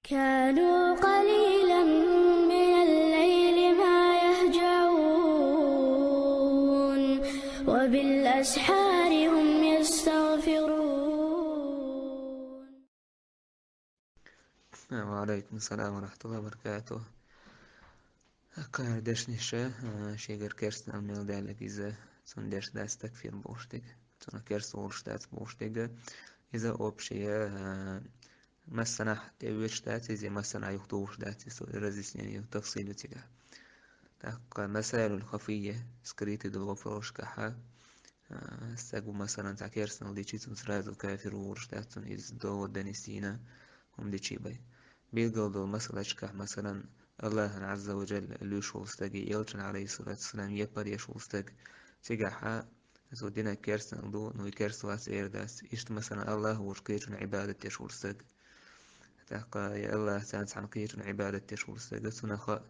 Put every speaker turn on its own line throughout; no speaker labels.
كانوا قليلا من الليل ما يهجعون وبالأسحار هم يستغفرون.
وعليكم السلام ورحمة الله وبركاته. Kardeşnişe şeyler kersten melderle bize son ders destek film boştuk. Sonra kers oluştat boştuk. إذا أوبشيا مثلا تأويش داتي زي مثلا يخطوش داتي رزيس يعني تفصيل تجاه تحقق مسائل الخفية سكريتي دو فروش كحا استقو مثلا تاكيرسن دي تشيتون سرازو كافر ورش داتون إز دو دانيسينا هم دي تشيباي بيلقل دو مسألة كح مثلا الله عز وجل اللي شولستاقي يلچن عليه الصلاة والسلام يبر يشولستاق تجاحا زو دينا كيرسن دو نو كيرسو اس ايرداس اشت مثلا الله وشكيتون عبادة يشولستاق تحقا يا الله سانس عن قيتون عبادة يشولستاق سنخا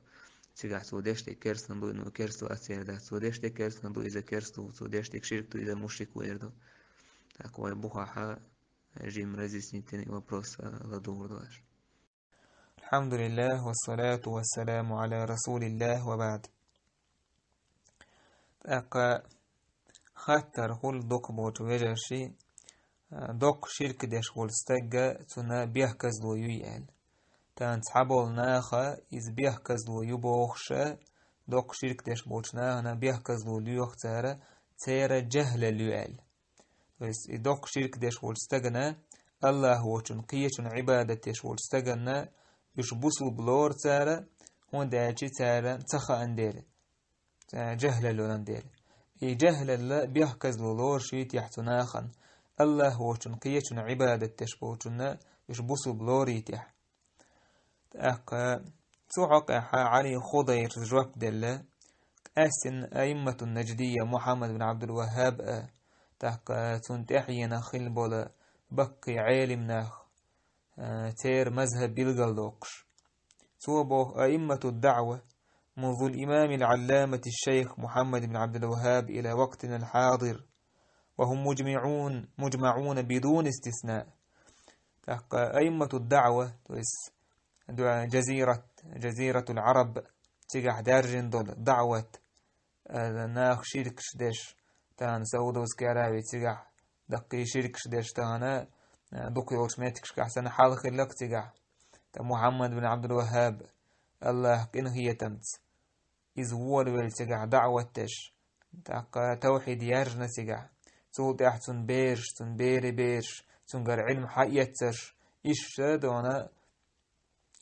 تجاح سو ديشتي كيرسن دو نو كيرسو اس ايرداس سو ديشتي كيرسن دو إذا كيرسو سو ديشتي شركتو إذا مشرك ويردو تحقا يبوخا جيم رزيسني تاني وبروس لدور دواش.
الحمد لله والصلاة والسلام على رسول الله وبعد. أقا خطر خل دوك بوت وجرشي دوك شرك ديش خل استجا تنا بيحكز لو يويل تان تحبول ناخا إز بيحكز لو يبوخشا دوك شرك ديش بوتنا هنا بيحكز لو ليوخ تارا جهل ليويل بس دوك شرك ديش خل استجنا الله وچن قيچن عبادة ديش خل استجنا يش بوصل بلور تارا هون داچي تارا تخا اندير جهل لون اندير اي جهل لا بيحكز لور شيت يحتناخن الله وچن قيچن عبادة تشبوچن يش بوصل بلور يتح اق تعق علي خضير جواب دله أسن أئمة النجدية محمد بن عبد الوهاب تحق تنتحينا خلبولا بقي عالم ناخ تير مذهب بلغلوقش صوبه أئمة الدعوة منذ الإمام العلامة الشيخ محمد بن عبد الوهاب إلى وقتنا الحاضر وهم مجمعون بدون استثناء تحق أئمة الدعوة جزيرة العرب تجح دارجن دول دعوة ناخ شركش ديش تان سودوز كاراوي تجح دقي شركش ديش تانا دوكي اوتوماتيكش كحسن حال خلق تجح محمد بن عبد الوهاب الله كن هي تمت إذ وول تجح دعوة تش تاق توحيد يرجنا تجح صوت احسن بيرش تن بيرش تنقر علم حقيتش إيش دونا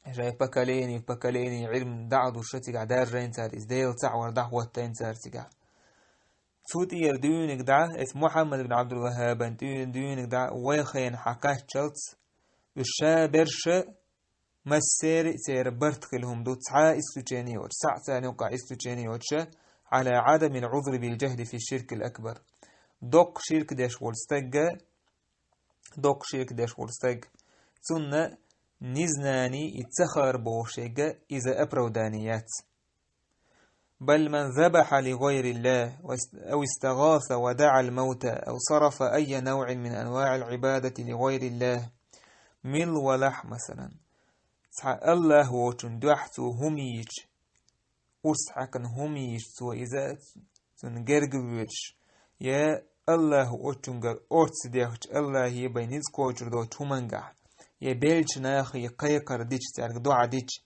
جاي بكاليني علم دعوة شتيجع دار رينتار إزديل تعور دعوة تينتار تجع فوتي يردونك دع اسم محمد بن عبد الوهاب دونك دع ويخين حكاش تشلت الشا برشا مسير سير برتخلهم دو تسعى استوچيني وش ساعة نوقع استوچيني وش على عدم العذر بالجهد في الشرك الأكبر دوق شرك ديش ولستج سنة نزناني اتخر بوشيغا إذا أبرودانيات بل من ذبح لغير الله أو استغاث ودعا الموتى أو صرف أي نوع من أنواع العبادة لغير الله مل ولح مثلا الله وچن دوحتو هميج أسحكن هميج سو إذا تنجرجوش يا الله وچنجر أرتس ديخش الله يبين نزكوجر دو تمنجح يبيلش ناخ يقيقر ديش تارك دعا ديش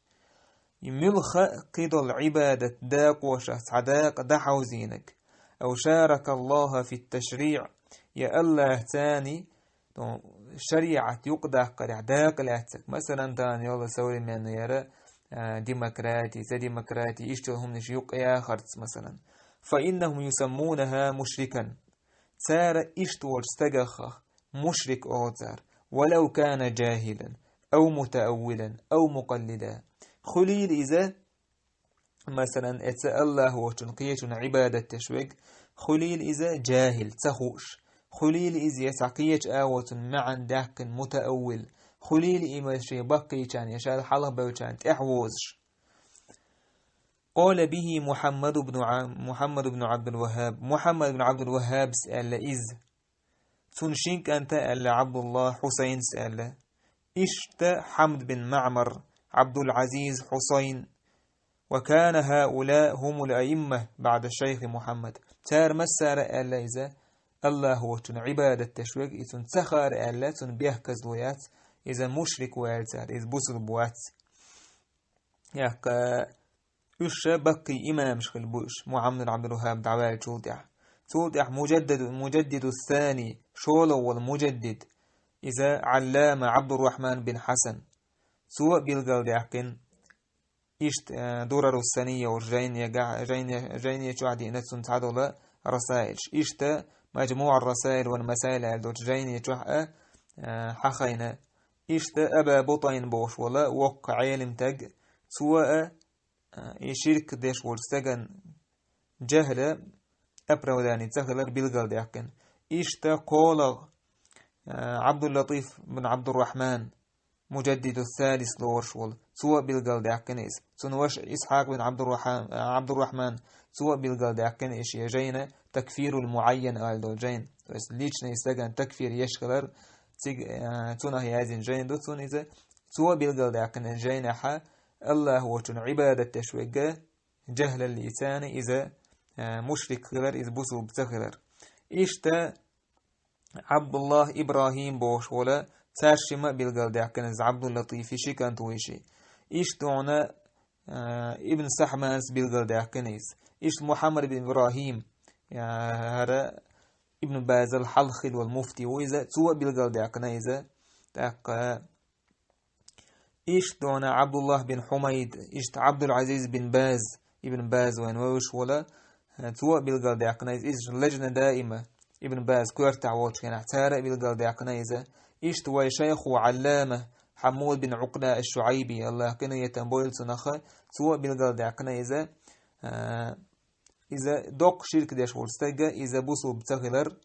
يملخ قيد العبادة داق وشخص عداق دحو زينك أو شارك الله في التشريع يا الله تاني شريعة يقدح قرع داق لاتك مثلا تاني يلا سوري من يرى ديمقراطي اشتلهم نشيوق يا خرط مثلا فإنهم يسمونها مشركا سار اشتول استجخ مشرك أوزار ولو كان جاهلا أو متأولا أو مقلدا خليل إذا مثلا اتسأل الله وتنقية عبادة تشويق خليل إذا جاهل تخوش خليل إذا يسعقية آوة معا داك متأول خليل إما شي بقي كان يشال حلبة كان تحوزش قال به محمد بن عبد الوهاب سأل إذ تنشينك أنت ألا عبد الله حسين سأل إشت حمد بن معمر عبد العزيز حسين. وكان هؤلاء هم الأئمة بعد الشيخ محمد. تار مسار ألا إذا الله هو تن عبادة تشويق إذن تخار ألا تن بيهكز لويات إذا مشرك ويالتار إذا بوصل بوات يحكا إيش بقي إمام شخل بوش محمد عبد الوهاب دعوال تولدع مجدد الثاني شولو والمجدد إذا علامة عبد الرحمن بن حسن سوء بالقل دعكن إشت درر السنية والجينية شعدي نتسن تعدل رسائل إشت مجموع الرسائل والمسائل عدو جينية شعدي حخينا إشت أبا بطين بوش ولا وقع علم تج سواء يشرك ديش ورستجن جهل أبروداني تخلر بالقل دعكن إشت قول عبد اللطيف بن عبد الرحمن مجدد الثالث لورشول سواء بالقل دعكنيز سنوش إسحاق بن عبد الرحمن سواء بالقل دعكنيش يجينا تكفير المعين آل جين بس ليش نيستجن تكفير يشغلر تونه يازين جين دو تون إذا سواء بالقل دعكن جين حا الله هو تن عبادة تشويق جهل اللسان إذا مشرك خلر إذا بوسو بتخلر إشتا عبد الله إبراهيم بوش ولا تارشما بالقل دعكنز عبد اللطيف شكان تويشي إشتونا ابن سحمانس بالقل دعكنيز إشت محمد بن إبراهيم هذا ابن باز الحلخل والمفتي وإذا سوى بالقل دعكنيز إشتونا عبد الله بن حميد إشت عبد العزيز بن باز ابن باز وين ويش ولا سوى بالقل دعكنيز إشت لجنة دائمة ابن باز كورتع ووش كان اعتارى بالقل دعكنيزة إشتوى شيخ وعلامة حمود بن عقلة الشعيبي الله كان يتنبول سنخة سوى بالقل دعكنيزة إذا دوق شرك ديش ورستجا إذا بوصل بتخلر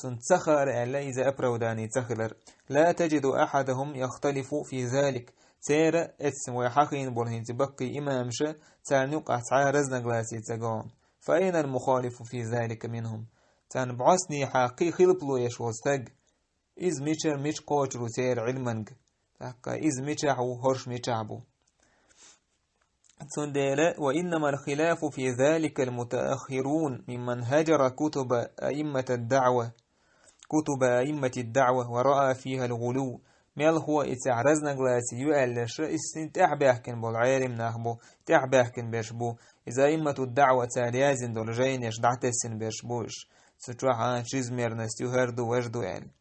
تنتخر ألا إذا أبروداني تخلر لا تجد أحدهم يختلف في ذلك تير اسم ويحقين بولهن تبقي إمامشة تعنق أتعارز نقلاسي تقوم فأين المخالف في ذلك منهم تان بعصني حقي خلبلو يشوستج إز ميشر ميش قوترو تير علمنج إز ميشعو هرش ميشعبو تندل وإنما الخلاف في ذلك المتأخرون ممن هجر كتب أئمة الدعوة ورأى فيها الغلو مال هو إتعرزنا قلاسي يؤلش إسن تحبهكن بالعالم نخبو تحبهكن بيشبو إذا أئمة الدعوة تاليازن دول جين يشدعتسن بيشبوش ستروحان شزمير نستيو هردو وجدو يعني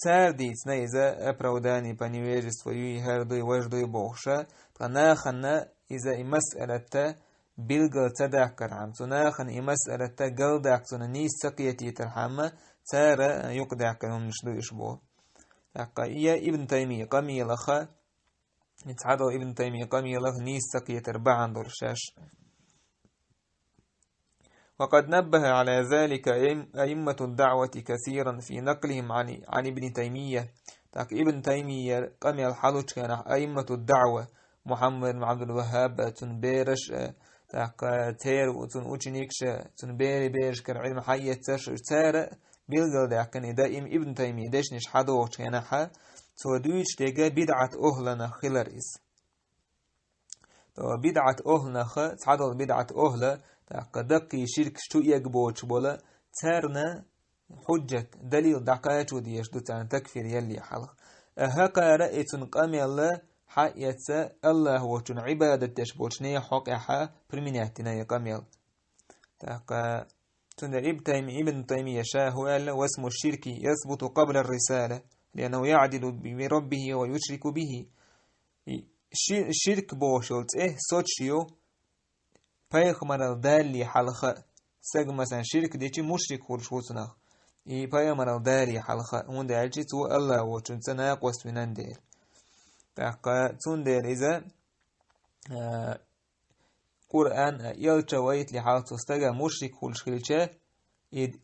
تار دي إذا أبروداني بانيويجس ويوي هردو وجدو بوخشا تناخنا إذا مسألة بالقل تدعكر عم تناخن مسألة قل دعكتنا نيس سقيتي ترحمة تار يقدعكرهم نشدو إشبو إيا ابن تيمية قمي لخا يتعدو ابن تيمية قمي لخ نيس سقية ربعان درشاش وقد نبه على ذلك أئمة الدعوة كثيرا في نقلهم عن ابن تيمية ابن تيمية قمي الحلوش كان أئمة الدعوة محمد بن عبد الوهاب تنبيرش تير وتنوشنيكش تنبيري بيرش كان علم حية تار بالقل داكن دائم ابن تيمية داش نش حدوش كان حا تودوش تيجا بدعة أهلنا خلريس بدعة أهلنا تعدل بدعة أهل دقي شرك شو يقبوش بولا تارنا حجة دليل دقايت وديش دوتان تكفير يلي حلق هكا رأيت قامي الله حقيقة الله وتن عبادة تشبوش نيا حقها برميناتنا يقامي تاقا تندر ابن تيمية شاه ألا واسم الشرك يثبت قبل الرسالة لأنه يعدل بربه ويشرك به الشرك بوشلت سوتشيو پیغمبر دالی حلقه سگ مثلا شرک دیچی مشرک خورش وسنخ ای پیغمبر دالی حلقه اون دالچی تو الله و چون سنا قوس منن دل تاقا تون دل اذا قرآن يلچويت لحالت استگا مشرک خورش خلچه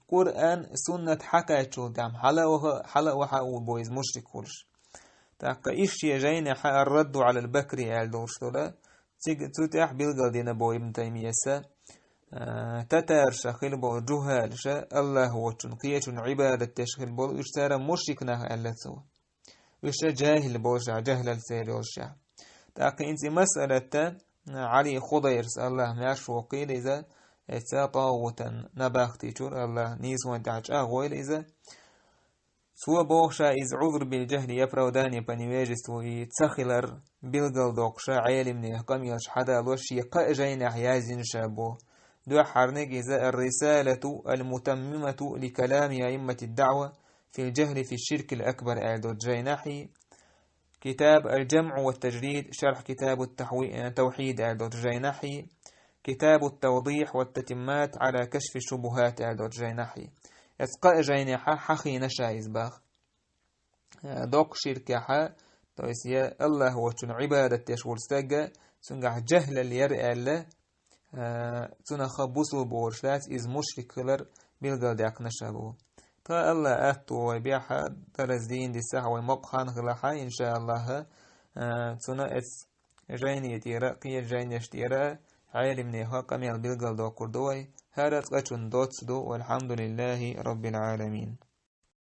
قرآن سنت حكا شو دام حلا وحا بويز مشرك خورش تاقا ايش يجين الرد على البكري على دورشتولا تتح بالقل دينا بو ابن تيمية تتار شخيل بو جهال الله هو تنقية عبادة تشخيل بو اشتارا مشركنا ألا سوا وش جاهل بوشع جهل السيريوشع تاقي انت مسألة علي خضيرس الله ماش وقيل إذا طاغوتا نباختي شور الله نيس وانتعج أغويل إذا سوى بوخشا إذ عذر بالجهل يفرو داني بانيواجس ويتسخلر بالقل دوقشا عالم نيقام يشحدا لوشي قاجين أحيازين شابو دو حرنق إذا الرسالة المتممة لكلام أئمة الدعوة في الجهل في الشرك الأكبر أعدو جيناحي كتاب الجمع والتجريد شرح كتاب التوحيد أعدو جيناحي كتاب التوضيح والتتمات على كشف الشبهات أعدو جيناحي اسقاء جيناحا حخي نشايز باخ دوق شركة تويس يا الله وشن عبادة يشغل استجا سنجح جهل اللي يرئى الله تنخبصوا بورشلات إز مشرك كلر بالقل ديك نشابو تا الله أتو وبيحا درزدين دي سحوي مقخان خلاحا إن شاء الله تنا اس جيني يتيرا قيا جيني يشتيرا عالم نيها قميل بالقل دو كردوي هارت قچن دوتس دو والحمد لله رب العالمين.